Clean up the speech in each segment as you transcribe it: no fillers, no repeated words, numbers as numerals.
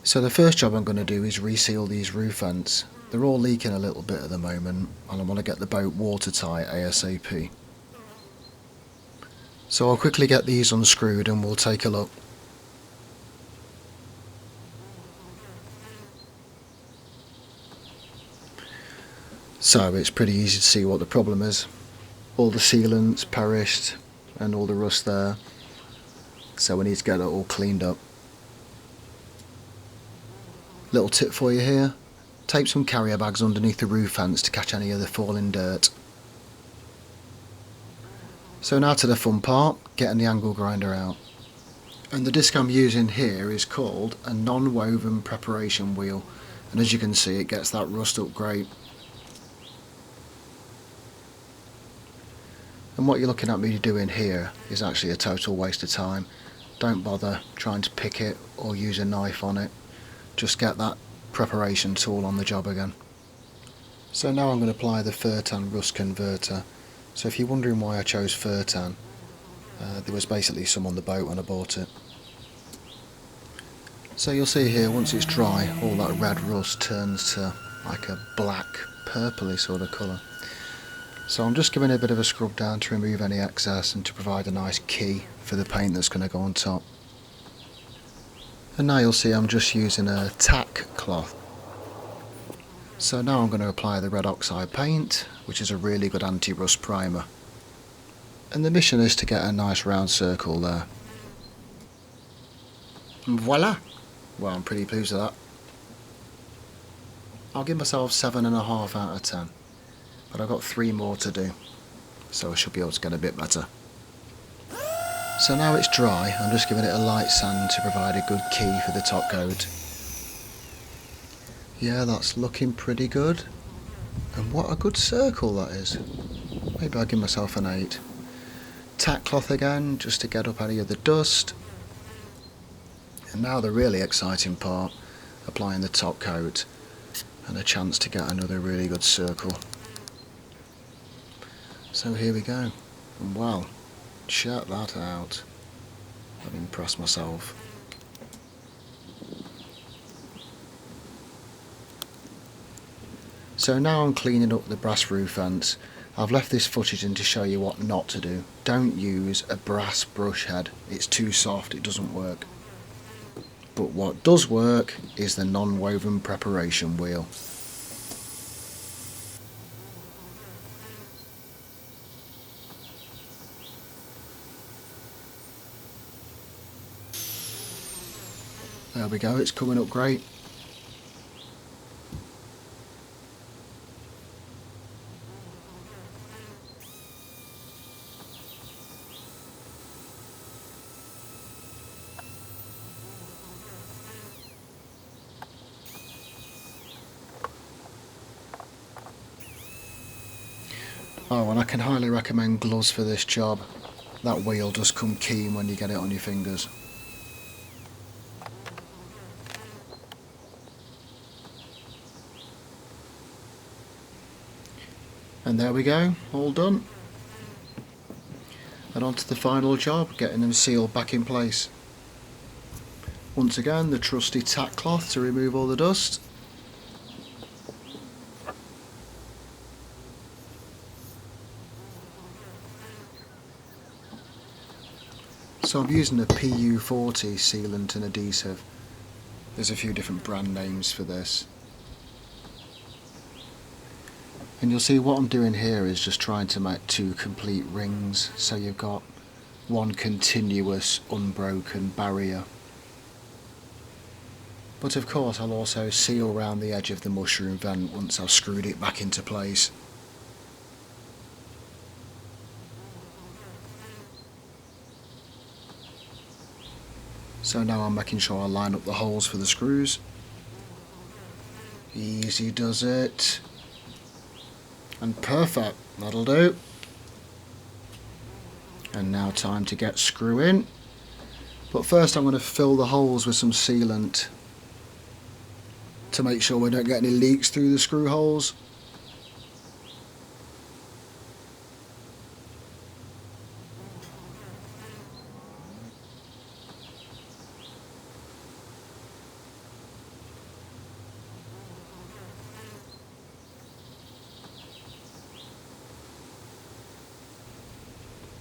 So the first job I'm going to do is reseal these roof vents. They're all leaking a little bit at the moment and I want to get the boat watertight ASAP. So I'll quickly get these unscrewed and we'll take a look. So it's pretty easy to see what the problem is. All the sealant's perished and all the rust there. So we need to get it all cleaned up. Little tip for you here, tape some carrier bags underneath the roof vents to catch any of the falling dirt. So now to the fun part, getting the angle grinder out. And the disc I'm using here is called a non-woven preparation wheel, and as you can see it gets that rust up great. And what you're looking at me doing here is actually a total waste of time. Don't bother trying to pick it or use a knife on it. Just get that preparation tool on the job again. So now I'm going to apply the Fertan rust converter. So if you're wondering why I chose Fertan, there was basically some on the boat when I bought it. So you'll see here, once it's dry, all that red rust turns to like a black, purpley sort of colour. So I'm just giving it a bit of a scrub down to remove any excess and to provide a nice key for the paint that's going to go on top. And now you'll see I'm just using a tack cloth. So now I'm going to apply the red Oxide paint, which is a really good anti-rust primer. And the mission is to get a nice round circle there. And voila! Well, I'm pretty pleased with that. I'll give myself 7.5 out of 10. But I've got 3 more to do, so I should be able to get a bit better. So now it's dry, I'm just giving it a light sand to provide a good key for the top coat. Yeah, that's looking pretty good. And what a good circle that is. Maybe I'll give myself an 8. Tack cloth again, just to get up any of the dust. And now the really exciting part, applying the top coat and a chance to get another really good circle. So here we go. And wow, check that out. I've impressed myself. So now I'm cleaning up the brass roof vents. I've left this footage in to show you what not to do. Don't use a brass brush head. It's too soft, it doesn't work. But what does work is the non-woven preparation wheel. There we go, it's coming up great. Oh, and I can highly recommend gloves for this job. That wheel does come keen when you get it on your fingers. And there we go, all done. And on to the final job, getting them sealed back in place. Once again, the trusty tack cloth to remove all the dust. So I'm using a PU40 sealant and adhesive. There's a few different brand names for this. And you'll see what I'm doing here is just trying to make 2 complete rings, so you've got one continuous unbroken barrier. But of course I'll also seal around the edge of the mushroom vent once I've screwed it back into place. So now I'm making sure I line up the holes for the screws. Easy does it. And perfect, that'll do. And now time to get screw in. But first I'm going to fill the holes with some sealant to make sure we don't get any leaks through the screw holes.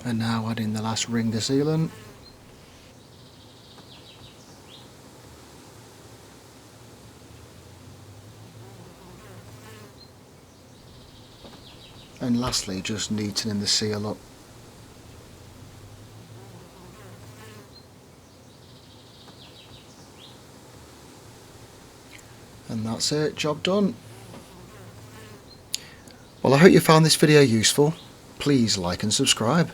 And now add in the last ring of sealant. And lastly, just neatening the seal up. And that's it, job done. Well, I hope you found this video useful. Please like and subscribe.